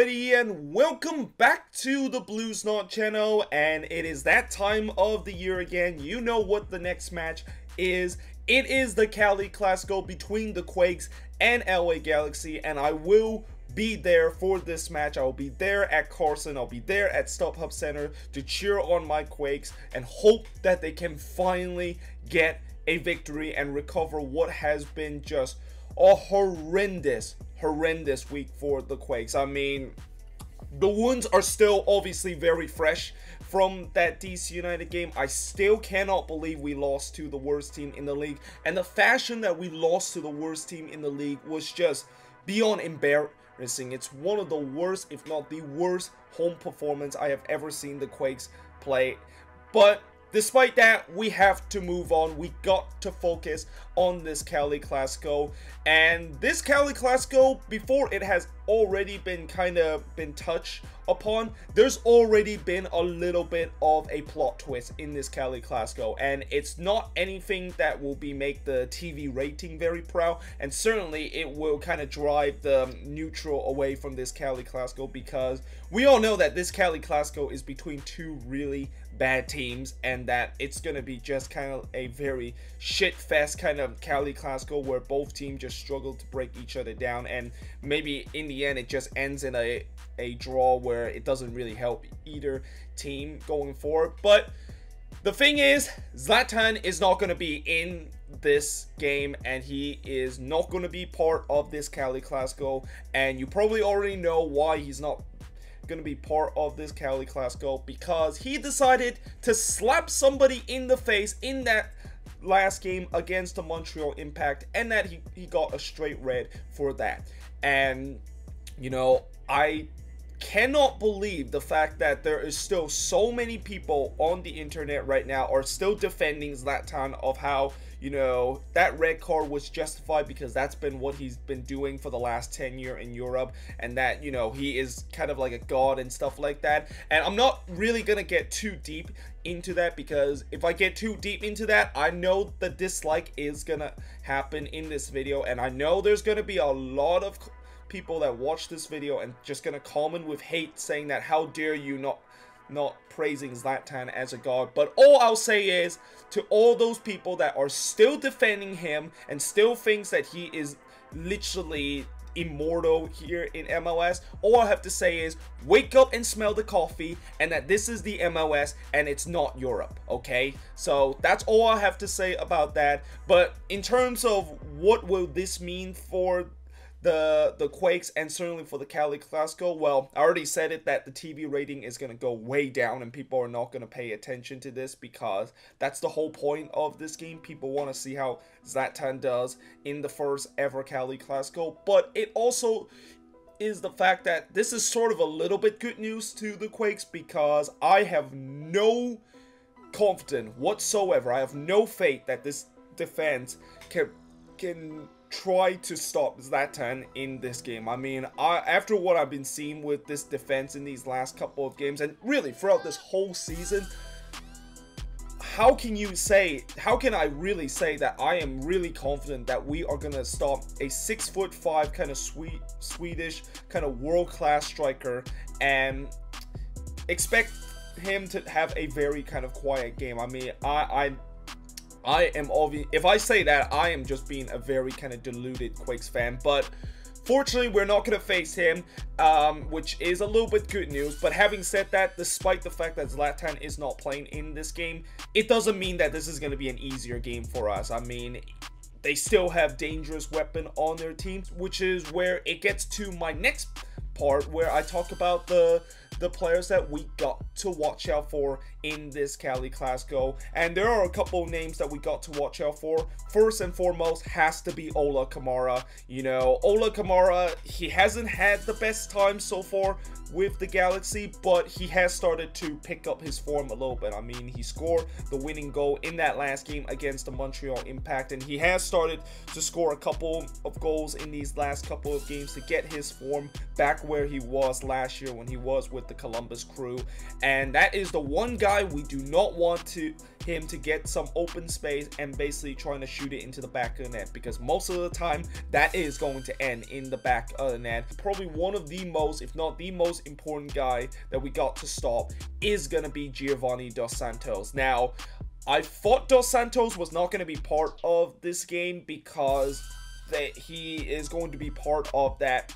everybody, and welcome back to the Blues Knot channel. And it is that time of the year again. You know what the next match is. It is the Cali Clasico between the Quakes and LA Galaxy, and I will be there for this match. I will be there at Carson. I'll be there at StubHub Center to cheer on my Quakes and hope that they can finally get a victory and recover what has been just a horrendous week for the Quakes. I mean, the wounds are still obviously very fresh from that DC United game. I still cannot believe we lost to the worst team in the league, and the fashion that we lost to the worst team in the league was just beyond embarrassing. It's one of the worst, if not the worst, home performance I have ever seen the Quakes play. But despite that, we have to move on. We got to focus on this Cali Clasico. And this Cali Clasico, before it has already been touched upon, there's already been a little bit of a plot twist in this Cali Clasico. And it's not anything that will make the TV rating very proud. And certainly it will kind of drive the neutral away from this Cali Clasico, because we all know that this Cali Clasico is between two really bad teams, and that it's gonna be just kind of a very shit fest kind of Cali Clasico where both teams just struggle to break each other down, and maybe in the end it just ends in a draw where it doesn't really help either team going forward. But the thing is, Zlatan is not going to be in this game, and he is not going to be part of this Cali Clasico, and you probably already know why he's not going to be part of this Cali Clasico, because he decided to slap somebody in the face in that last game against the Montreal Impact, and that he got a straight red for that. And you know, I cannot believe the fact that there is still so many people on the internet right now are still defending Zlatan of how, you know, that red card was justified because that's been what he's been doing for the last 10 years in Europe, and that, you know, he is kind of like a god and stuff like that. And I'm not really gonna get too deep into that, because if I get too deep into that, I know the dislike is gonna happen in this video, and I know there's gonna be a lot of people that watch this video and just gonna comment with hate, saying that how dare you not praising Zlatan as a god. But all I'll say is, to all those people that are still defending him and still thinks that he is literally immortal here in MLS, all I have to say is, wake up and smell the coffee, and that this is the MLS and it's not Europe, okay? So that's all I have to say about that. But in terms of what will this mean for the Quakes and certainly for the Cali Clasico, well, I already said it, that the TV rating is going to go way down and people are not going to pay attention to this, because that's the whole point of this game. People want to see how Zlatan does in the first ever Cali Clasico. But it also is the fact that this is sort of a little bit good news to the Quakes, because I have no confidence whatsoever, I have no faith that this defense can try to stop Zlatan in this game. I mean, after what I've been seeing with this defense in these last couple of games, and really throughout this whole season, how can I really say that I am really confident that we are gonna stop a 6'5" kind of Swedish kind of world-class striker and expect him to have a very kind of quiet game? I mean, I am obvious if I say that, I am just being a very kind of deluded Quakes fan. But fortunately, we're not going to face him, which is a little bit good news. But having said that, despite the fact that Zlatan is not playing in this game, it doesn't mean that this is going to be an easier game for us. I mean, they still have dangerous weapon on their team, which is where it gets to my next part, where I talk about the players that we got to watch out for in this Cali Clasico. And there are a couple of names that we got to watch out for. First and foremost has to be Ola Kamara. You know, Ola Kamara, he hasn't had the best time so far with the Galaxy, but he has started to pick up his form a little bit. I mean, he scored the winning goal in that last game against the Montreal Impact, and he has started to score a couple of goals in these last couple of games to get his form back where he was last year when he was with the Columbus Crew. And that is the one guy we do not want to him to get some open space and basically trying to shoot it into the back of the net, because most of the time that is going to end in the back of the net. Probably one of the most, if not the most important guy that we got to stop is going to be Giovanni Dos Santos. Now, I thought Dos Santos was not going to be part of this game because he is going to be part of that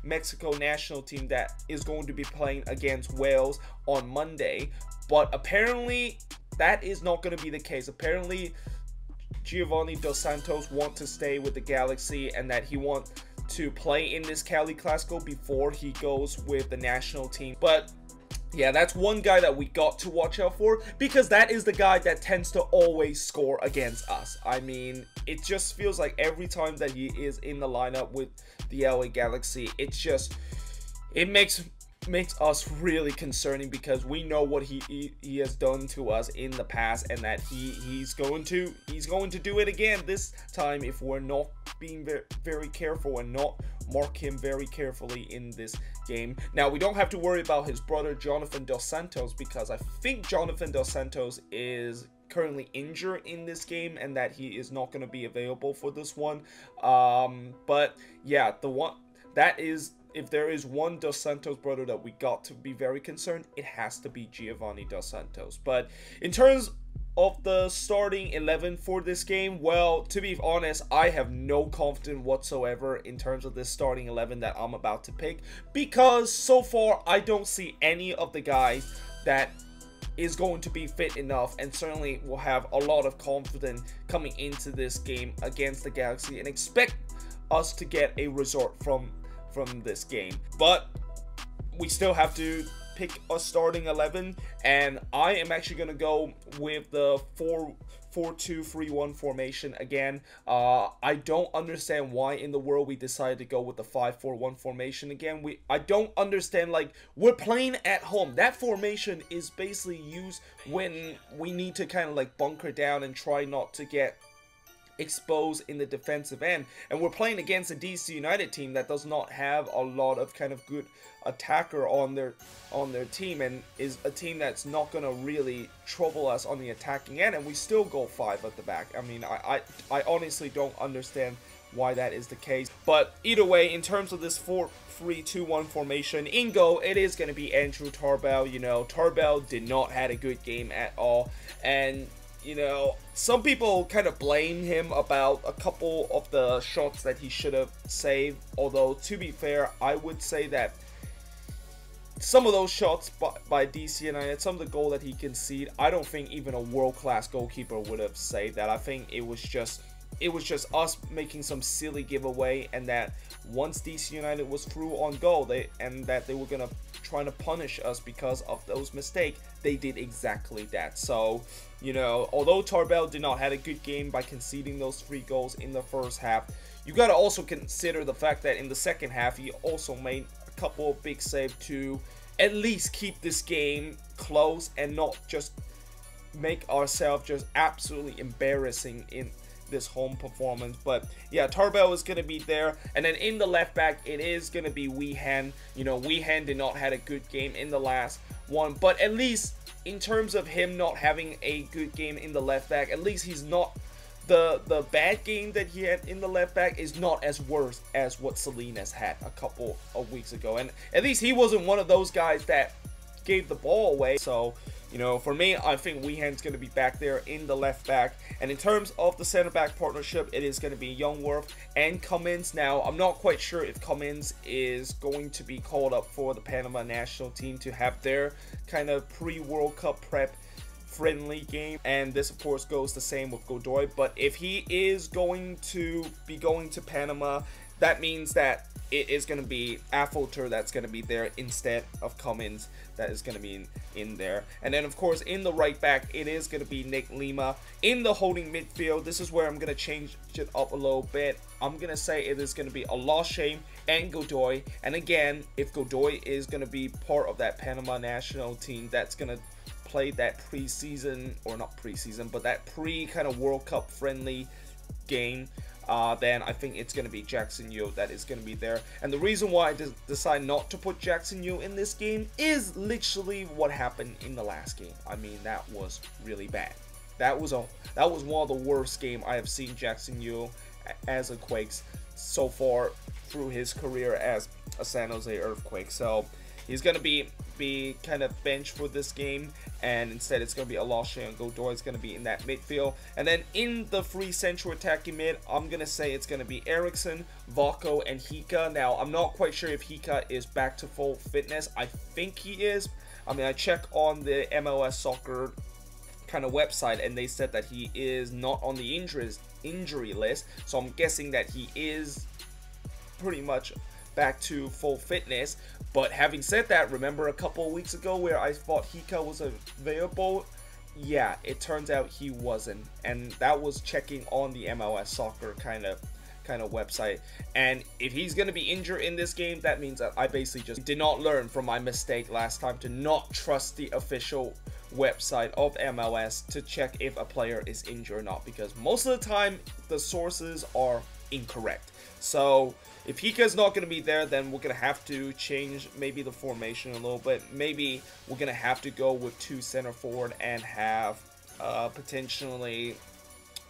Mexico national team that is going to be playing against Wales on Monday, but apparently that is not going to be the case. Apparently Giovanni Dos Santos wants to stay with the Galaxy and that he wants to play in this Cali Clasico before he goes with the national team. But yeah, that's one guy that we got to watch out for, because that is the guy that tends to always score against us. I mean, it just feels like every time that he is in the lineup with the LA Galaxy, it makes us really concerning, because we know what he has done to us in the past, and that he's going to do it again this time if we're not being very careful and not mark him very carefully in this game. Now, we don't have to worry about his brother Jonathan Dos Santos, because I think Jonathan Dos Santos is currently injured in this game and that he is not going to be available for this one. But yeah, if there is one Dos Santos brother that we got to be very concerned, it has to be Giovanni Dos Santos. But in terms of the starting 11 for this game, well, to be honest, I have no confidence whatsoever in terms of this starting 11 that I'm about to pick, because so far I don't see any of the guys that is going to be fit enough, and certainly will have a lot of confidence coming into this game against the Galaxy, and expect us to get a result from this game. But we still have to pick a starting 11, and I am actually going to go with the 4-2-3-1 formation again. I don't understand why in the world we decided to go with the 5-4-1 formation again. I don't understand, like, we're playing at home. That formation is basically used when we need to kind of like bunker down and try not to get exposed in the defensive end, and we're playing against a DC United team that does not have a lot of kind of good attacker on their team, and is a team that's not going to really trouble us on the attacking end, and we still go 5 at the back. I mean, I honestly don't understand why that is the case. But either way, in terms of this 4-3-2-1 formation, in goal, it is going to be Andrew Tarbell. You know, Tarbell did not have a good game at all, and you know, some people kind of blame him about a couple of the shots that he should have saved. Although, to be fair, I would say that some of those shots by DC United, some of the goal that he conceded, I don't think even a world-class goalkeeper would have saved that. I think it was just us making some silly giveaway, and that once DC United was through on goal, they were gonna try to punish us because of those mistakes. They did exactly that. So, you know, although Tarbell did not have a good game by conceding those 3 goals in the first half, you got to also consider the fact that in the second half he also made a couple of big saves to at least keep this game close and not just make ourselves just absolutely embarrassing in this home performance. But yeah, Tarbell is going to be there, and then in the left back it is going to be Weehan. You know, Weehan did not have a good game in the last one, but at least in terms of him not having a good game in the left back, at least he's not the bad game that he had in the left back is not as worse as what Salinas had a couple of weeks ago, and at least he wasn't one of those guys that gave the ball away. So, you know, for me, I think Weehan's going to be back there in the left back. And in terms of the center back partnership, it is going to be Youngworth and Cummins. Now, I'm not quite sure if Cummins is going to be called up for the Panama national team to have their kind of pre-World Cup prep friendly game, and this of course goes the same with Godoy. But if he is going to be going to Panama, that means that it is going to be Affolter that's going to be there instead of Cummins that is going to be in there. And then of course in the right back it is going to be Nick Lima. In the holding midfield, this is where I'm going to change it up a little bit. I'm going to say it is going to be Alashe and Godoy. And again, if Godoy is going to be part of that Panama national team that's going to play that preseason, or not preseason, but that pre kind of World Cup friendly game, then I think it's going to be Jackson Yu that is going to be there. And the reason why I decide not to put Jackson Yu in this game is literally what happened in the last game. I mean, that was really bad. That was one of the worst game I have seen Jackson Yu as a Quakes so far through his career as a San Jose Earthquake. So he's gonna be kind of benched for this game, and instead it's gonna be Alashe and Godoy is gonna be in that midfield. And then in the free central attacking mid, I'm gonna say it's gonna be Eriksson, Vako, and Hika. Now I'm not quite sure if Hika is back to full fitness. I think he is. I mean, I checked on the MLS Soccer kind of website, and they said that he is not on the injury list. So I'm guessing that he is pretty much back to full fitness. But having said that, remember a couple of weeks ago where I thought Hika was available? Yeah, it turns out he wasn't, and that was checking on the MLS Soccer kind of website. And if he's going to be injured in this game, that means that I basically just did not learn from my mistake last time to not trust the official website of MLS to check if a player is injured or not, because most of the time the sources are incorrect. So if Hika's not going to be there, then we're going to have to change maybe the formation a little bit. Maybe we're going to have to go with 2 center forward and have potentially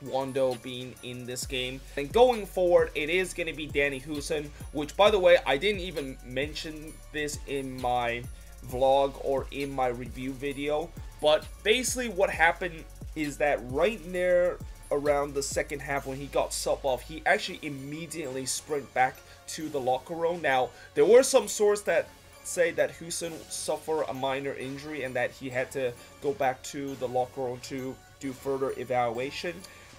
Wando being in this game. And going forward, it is going to be Danny Hoesen, which, by the way, I didn't even mention this in my vlog or in my review video. But basically what happened is that right there around the second half when he got subbed off, he actually immediately sprinted back to the locker room. Now, there were some sources that say that Hoesen suffered a minor injury and that he had to go back to the locker room to do further evaluation.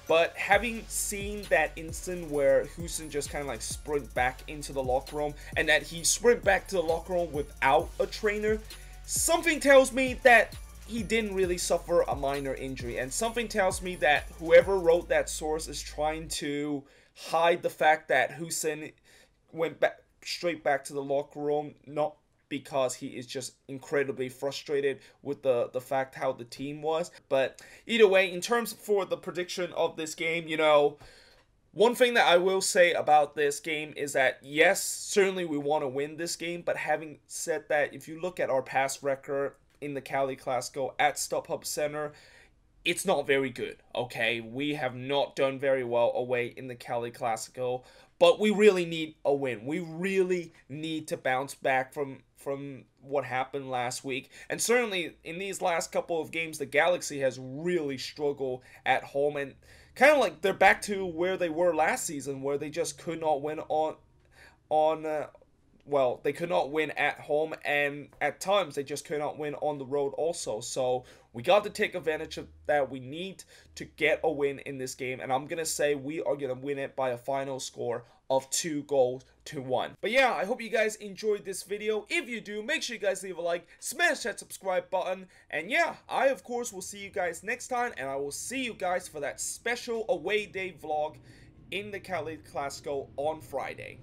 But having seen that instant where Hoesen just kind of like sprint back into the locker room, and that he sprint back to the locker room without a trainer, something tells me that he didn't really suffer a minor injury. And something tells me that whoever wrote that source is trying to hide the fact that Hoesen went back straight back to the locker room, not because he is just incredibly frustrated with the fact how the team was. But either way, in terms for the prediction of this game, you know, one thing that I will say about this game is that, yes, certainly we want to win this game, but having said that, if you look at our past record in the Cali Clasico at StubHub Center, it's not very good, okay? We have not done very well away in the Cali Clasico, but we really need a win. We really need to bounce back from what happened last week. And certainly in these last couple of games, the Galaxy has really struggled at home, and kind of like they're back to where they were last season, where they just could not win well, they could not win at home, and at times they just could not win on the road also. So we got to take advantage of that. We need to get a win in this game, and I'm going to say we are going to win it by a final score of 2-1. But yeah, I hope you guys enjoyed this video. If you do, make sure you guys leave a like, smash that subscribe button, and yeah, I of course will see you guys next time, and I will see you guys for that special away day vlog in the Cali Clasico on Friday.